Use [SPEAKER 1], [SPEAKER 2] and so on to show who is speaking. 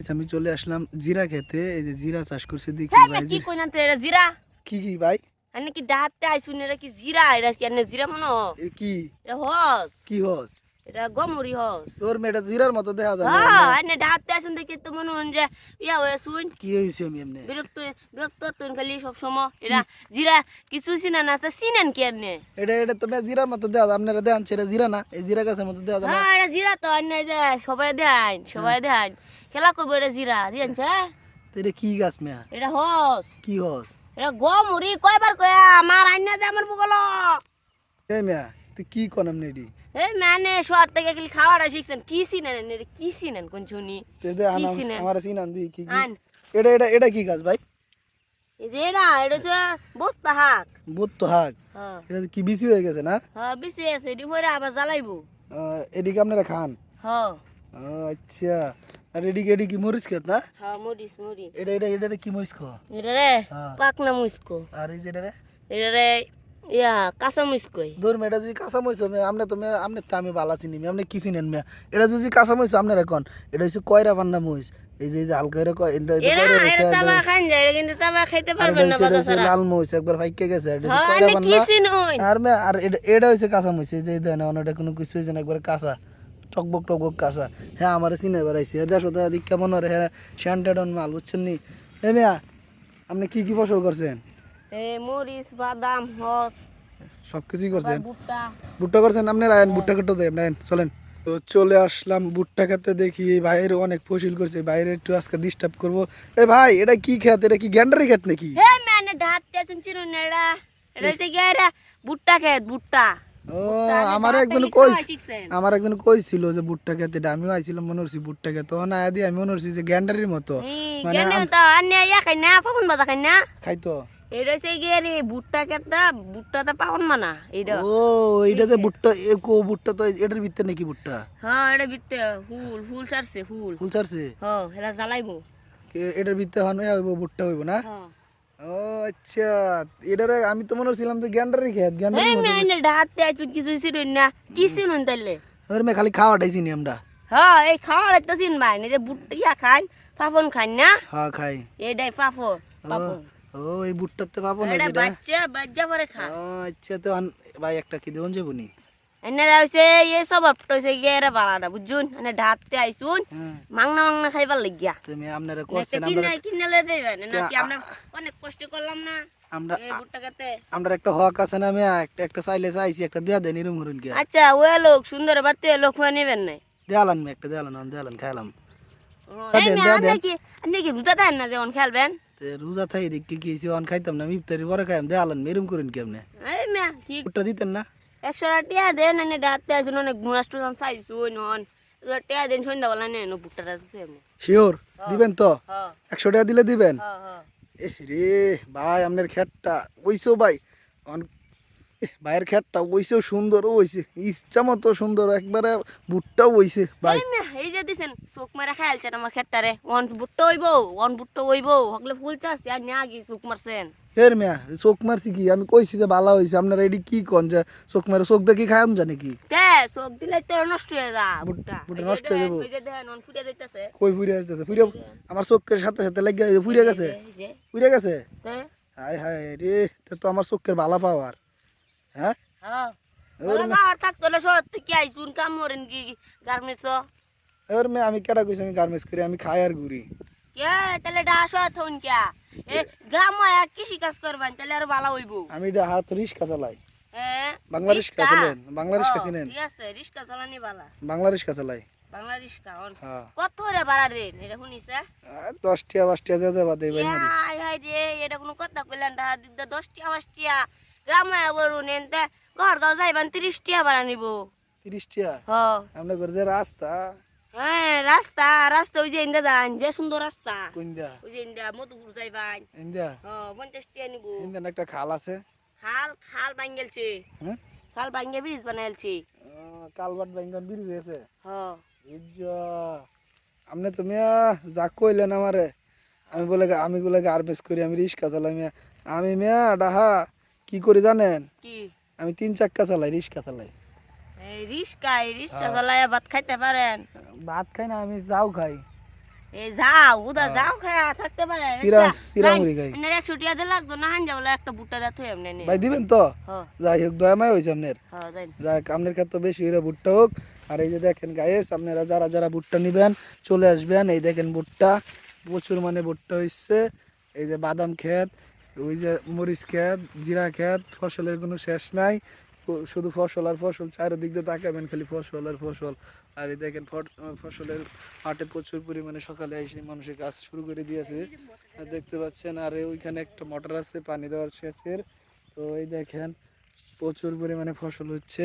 [SPEAKER 1] আমি চলে আসলাম জিরা খেতে। এই যে জিরা চাষ করছে দেখি
[SPEAKER 2] হ্যাঁ
[SPEAKER 1] ভাই
[SPEAKER 2] কি
[SPEAKER 1] যে
[SPEAKER 2] কইনান তে এরা জিরা
[SPEAKER 1] কি ভাই
[SPEAKER 2] আনে কি ডাতে আইছুন এরা কি জিরা এরা কি আনে জিরা মনো
[SPEAKER 1] এ কি
[SPEAKER 2] এটা হস
[SPEAKER 1] কি হস
[SPEAKER 2] এটা গমরি হস
[SPEAKER 1] তোর মেয়েটা জিরার মতো দেখা যায় না
[SPEAKER 2] হ্যাঁ
[SPEAKER 1] না
[SPEAKER 2] আনে ডাতে আইছুন দেখি তো মনে হন যে ইয়া হয়ে শুন
[SPEAKER 1] কি হইছে আমি এমনি
[SPEAKER 2] বিরক্ত বিরক্ত তুন খালি সব সময়
[SPEAKER 1] কি
[SPEAKER 2] এরা জিরা কিছু চিনা না তা চিনেন কি আনে
[SPEAKER 1] এটা এটা তো মেয়ে জিরার মতো দেখা যায় আপনারা দেখান সেটা জিরা না এই জিরা গাছের মতো দেখা যায় না
[SPEAKER 2] হ্যাঁ এটা জিরা তো আনে যে সবাই দেন খেলা করবো এটা জিরা দিয়েছে
[SPEAKER 1] তো এটা কি গাছ মেয়া
[SPEAKER 2] এটা হস
[SPEAKER 1] কি হস
[SPEAKER 2] এটা গমরি কয়বার কয়া আমার আইনা যে আমার বুগলো
[SPEAKER 1] এই মেয়া তুই কি কোন এমনি এডি
[SPEAKER 2] এই মানে শহর থেকে গেলে খাওয়াটা শিখছেন কি চিনেন এটা কি চিনেন কোন শুনি
[SPEAKER 1] তে দে
[SPEAKER 2] কি
[SPEAKER 1] আনা
[SPEAKER 2] চিনেন?
[SPEAKER 1] আমার সিনান দি কি কি
[SPEAKER 2] আন
[SPEAKER 1] এটা এটা এটা কি গাছ ভাই
[SPEAKER 2] এই যে এটা হচ্ছে বহুত হাক
[SPEAKER 1] বুত তো হাক
[SPEAKER 2] হ্যাঁ
[SPEAKER 1] এটা কি বিসি হয়ে গেছে না
[SPEAKER 2] হ্যাঁ বেশি আছে এটি হয়ে আবার জ্বালাইবো
[SPEAKER 1] এদিকে আপনারা খান
[SPEAKER 2] হ্যাঁ
[SPEAKER 1] আচ্ছা আর এদিকে এদিকে মরিচ খেত না
[SPEAKER 2] হ্যাঁ মরিস মরিস
[SPEAKER 1] এটা এটা এটা কি মরিচ খা
[SPEAKER 2] এটা রে
[SPEAKER 1] হ্যাঁ।
[SPEAKER 2] পাকনা মুসকো
[SPEAKER 1] আর এই যেটা রে
[SPEAKER 2] এটা রে ইয়া কাঁচা মুসকই
[SPEAKER 1] দূর মেয়েটা যদি কাঁচা মরিচ হবে আপনি তো আপনি তো আমি বালা চিনি আপনি কি চিনেন মেয়া এটা যদি কাঁচা মরিচ আপনার এখন এটা হচ্ছে কয়রা পান্না মরিচ এই যে হালকা করে
[SPEAKER 2] এরা এটা চাবা খান যায় এটা কিন্তু চাবা খাইতে পারবেন না বাতা ছাড়া
[SPEAKER 1] লাল মরিচ একবার ফাইকে গেছে এটা হচ্ছে
[SPEAKER 2] হ্যাঁ
[SPEAKER 1] কয়রা
[SPEAKER 2] এনে কি
[SPEAKER 1] পান্না
[SPEAKER 2] চিনুন
[SPEAKER 1] আর মেয়া আর এটা হচ্ছে কাঁচা মরিচ এই যে দেন ওটা কোনো কিছু হয়েছে না একবার কাঁচা টকবক টকবক কাঁচা হ্যাঁ আমার চিনে বেড়াইছে দেড়শো টাকা দিক কেমন আর হ্যাঁ স্যান্টাডন মাল বুঝছেন নি এ মেয়া আপনি কি কি ফসল করছেন
[SPEAKER 2] এ মরিচ বাদাম হস
[SPEAKER 1] সব কিছুই করছেন
[SPEAKER 2] ভুট্টা
[SPEAKER 1] ভুট্টা করছেন আপনার আয়েন ভুট্টা কেটে দেয় আপনার চলেন তো চলে আসলাম ভুট্টা খেতে দেখি বাইরে অনেক ফসিল করছে বাইরে একটু আজকে ডিস্টার্ব করবো এ ভাই এটা কি খেত এটা কি গ্যান্ডারি খেত নাকি
[SPEAKER 2] হে মানে ঢাতে শুনছিরুন এটা এটা হচ্ছে গিয়ে ভুট্টা খেত ভুট্টা
[SPEAKER 1] ও
[SPEAKER 2] ভুট্টা
[SPEAKER 1] আমার
[SPEAKER 2] ঢাতে
[SPEAKER 1] একজন
[SPEAKER 2] লিখা
[SPEAKER 1] কই
[SPEAKER 2] হয় শিখছেন।
[SPEAKER 1] আমার একজন কইছিল যে ভুট্টা খেতে এটা আমিও আইছিলাম মনে হচ্ছি ভুট্টা খেতে না আদি আমি মনে হচ্ছি যে গ্যান্ডারির মতো মানে
[SPEAKER 2] গেনে তো আনে ইয়া খাই না পাবন বাজা খাই না
[SPEAKER 1] খাইতো
[SPEAKER 2] এটা হচ্ছে গিয়ে রে ভুট্টা খেতা ভুট্টাতে পাবন মানা এইটা
[SPEAKER 1] ও এইটাতে ভুট্টা এ কো ভুট্টা তো এটার ভিতরে নাকি ভুট্টা
[SPEAKER 2] হ্যাঁ এটা বিতে হুল হুল ছাড়ছে হুল
[SPEAKER 1] ফুল ছাড়ছে
[SPEAKER 2] হ্যাঁ এটা জ্বালাইবো
[SPEAKER 1] এটার ভিতরে হন হইব ভুট্টা হইব না
[SPEAKER 2] হ্যাঁ
[SPEAKER 1] ও আচ্ছা এটারে আমি তো মনে হচ্ছিলাম যে গ্যান্ডারি খেত গ্যান্ডারি
[SPEAKER 2] এই মানে ঢাতে আইছুন কিছু ছিরুন না কি ছিরুন তাইলে
[SPEAKER 1] ওর মে খালি খাওয়াটাই চিনি আমরা
[SPEAKER 2] হ্যাঁ এই খাওয়ার তো চিন ভাই না যে ভুট্টা ইয়া খান পাপন খান না
[SPEAKER 1] হ্যাঁ খাই
[SPEAKER 2] এটাই পাপন পাপন
[SPEAKER 1] ও এই ভুট্টাতে পাবো না
[SPEAKER 2] এটা
[SPEAKER 1] যেটা
[SPEAKER 2] বাচ্চা পরে খা
[SPEAKER 1] ও আচ্ছা তো ভাই একটা কি দেন যাবো নি
[SPEAKER 2] এনারা হইছে এই সব হইছে গিয়ে এরা বালাটা বুঝুন এনে ঢাতে আইছুন
[SPEAKER 1] হ্যাঁ
[SPEAKER 2] মাংনা মাংনা খাইবার লাগিয়া
[SPEAKER 1] তুমি আপনারা
[SPEAKER 2] একটা
[SPEAKER 1] করছেন
[SPEAKER 2] কিনে কিনে লয়ে দেবেন নাকি
[SPEAKER 1] কে-
[SPEAKER 2] আমরা অনেক কষ্ট করলাম না
[SPEAKER 1] আমরা
[SPEAKER 2] এই ভুট্টা খেতে
[SPEAKER 1] আমরা একটা হক আছে না আমি একটা একটা চাইলে চাইছি একটা দেয়া দেন এরম করুন কি
[SPEAKER 2] আচ্ছা ওই লোক সুন্দর বাতে লোক মানে নেবেন নাই
[SPEAKER 1] দেয়ালান মে একটা দেয়ালান খাইলাম
[SPEAKER 2] এই
[SPEAKER 1] দেন,
[SPEAKER 2] মেয়ে,
[SPEAKER 1] দেন।
[SPEAKER 2] আপনি কি বুঝতে দেন না যেমন খেলবেন
[SPEAKER 1] তে রোজা থাই দেখ কি কি অন খাইতাম না ইফতারি পরে খাইম দেয়ালান এরম করুন কি আপনি
[SPEAKER 2] এই মেয়া কি
[SPEAKER 1] ভুট্টা দিতেন না
[SPEAKER 2] 100 টাকা দেন এনে ঢাতে আইছুন অনেক গুণাষ্ট চাইছুন নন টাকা দেন সন্ধ্যাবেলা নেন ভুট্টাটা দিতে এমনি
[SPEAKER 1] শিওর দিবেন তো
[SPEAKER 2] হ্যাঁ
[SPEAKER 1] 100 টাকা দিলে দিবেন
[SPEAKER 2] হ্যাঁ হ্যাঁ
[SPEAKER 1] এ রে ভাই আপনার খেতটা ওইসো ভাই ভাইয়ের খেতটা ওইসেও সুন্দর ওইছে ইচ্ছা মতো সুন্দর একবারে ভুট্টাও ওইছে ভাই
[SPEAKER 2] এই মেয়া, এই যে দিছেন চোখ মারা খাইলছে আমার খেটটারে ওয়ান ভুট্টা হইব হকলে ফুল চাষ আর নিয়ে আগে চোখ মারছেন
[SPEAKER 1] এর মেয়া চোখ মারছি কি আমি কইছি যে ভালো হয়েছে আপনারা এটি কি কন যে চোখ মারে চোখ দেখি খায়াম জানে কি
[SPEAKER 2] তে চোখ দিলে তো নষ্ট হয়ে যা ভুট্টা
[SPEAKER 1] ভুট্টা নষ্ট হয়ে যাবো।
[SPEAKER 2] এই যে দেখেন অন ফুটে যাইতেছে
[SPEAKER 1] কই ফুরিয়ে যাচ্ছে ফুরিয়ে আমার চোখের সাথে সাথে লেগে ফুরিয়ে গেছে
[SPEAKER 2] এই যে
[SPEAKER 1] ফুরিয়ে গেছে
[SPEAKER 2] তে
[SPEAKER 1] হায় হায় রে তা তো আমার চোখের ভালো পাওয়ার হ্যাঁ
[SPEAKER 2] হ্যাঁ
[SPEAKER 1] ওর
[SPEAKER 2] ওরা বাবার থাকতো না শহর থেকে আইছুন কাম করেন কি গার্মেন্টস
[SPEAKER 1] এর মেয়ে আমি কেটা কইছি আমি গার্মেন্টস করি আমি খাই আর ঘুরি
[SPEAKER 2] কে তাহলে ডাসা থন কে এ গ্রাম এক কৃষি কাজ করবেন তাহলে আর ভালো হইব
[SPEAKER 1] আমি এটা হাত রিস্কা চালাই
[SPEAKER 2] হ্যাঁ
[SPEAKER 1] বাংলা রিস্কা চালেন বাংলা রিস্কা চিনেন
[SPEAKER 2] ঠিক আছে রিস্কা চালানি বালা
[SPEAKER 1] বাংলা রিস্কা চালাই
[SPEAKER 2] বাংলা রিস্কা
[SPEAKER 1] হ্যাঁ
[SPEAKER 2] কত রে ভাড়া দেন এটা শুনিছে
[SPEAKER 1] 10 টিয়া 5 টিয়া দিয়ে দেবা দেই ভাই মারি
[SPEAKER 2] হাই হাই রে এটা কোনো কথা কইলেন না দিদা 10 টিয়া 5 টিয়া গ্রামে বড়ুন এনতে ঘর গাও যাইবান 30 টিয়া ভাড়া নিব
[SPEAKER 1] 30 টিয়া
[SPEAKER 2] হ
[SPEAKER 1] আমরা ঘর যে রাস্তা
[SPEAKER 2] হ্যাঁ রাস্তা রাস্তা ওই যে ইন্দা যান যে সুন্দর রাস্তা
[SPEAKER 1] কোনদা
[SPEAKER 2] ওই যে ইন্দা মধুপুর যাইবান
[SPEAKER 1] ইন্দা
[SPEAKER 2] হ 50 টিয়া নিব
[SPEAKER 1] ইন্দা একটা খাল আছে
[SPEAKER 2] খাল খাল ভাঙ্গেলছে
[SPEAKER 1] হ্যাঁ
[SPEAKER 2] খাল ভাঙ্গে ব্রিজ বানাইলছে
[SPEAKER 1] কালবাট বাইঙ্গন বিড়ি হয়েছে
[SPEAKER 2] হ
[SPEAKER 1] ইজ্জা আপনি তো মিয়া যা কইলেন আমারে আমি বলে গার্মেন্টস করি আমি রিক্সা চালাই মিয়া আমি মিয়া ডাহা কি করি জানেন
[SPEAKER 2] কি
[SPEAKER 1] আমি 3 চাক্কা চালাই রিক্সা চালাই
[SPEAKER 2] এই রিস্কা চালায় ভাত খাইতে পারেন
[SPEAKER 1] ভাত খাই না আমি যাও খাই
[SPEAKER 2] এই যাও উদা যাও খায়া থাকতে পারে
[SPEAKER 1] সিরা মুড়ি খাই।
[SPEAKER 2] 100 টিয়া দিয়ে লাগতো না হাঞ্জা বলে একটা ভুট্টা দা থই এমনি নে
[SPEAKER 1] ভাই দিবেন তো?
[SPEAKER 2] হ্যাঁ
[SPEAKER 1] যাই হোক দয়াময় হয়েছে আপনার।
[SPEAKER 2] হ্যাঁ দেন
[SPEAKER 1] যাক আপনার ক্ষেত্রে বেশি হইলে ভুট্টা হোক। আর এই যে দেখেন গাইস, আপনারা যারা যারা ভুট্টা নিবেন চলে আসবেন। এই দেখেন ভুট্টা, প্রচুর মানে ভুট্টা হচ্ছে। এই যে বাদাম ক্ষেত, ওই যে মরিচ ক্ষেত, জিরা ক্ষেত, ফসলের কোনো শেষ নাই। শুধু ফসল আর ফসল, চারিদিক দিয়ে তাকাবেন খালি ফসল আর ফসল। আর এই দেখেন ফসলের মাঠে প্রচুর পরিমাণে সকালে এসে মানুষের কাজ শুরু করে দিয়েছে, দেখতে পাচ্ছেন। আর ওইখানে একটা মোটর আছে পানি দেওয়ার সেচের। তো এই দেখেন প্রচুর পরিমাণে ফসল হচ্ছে।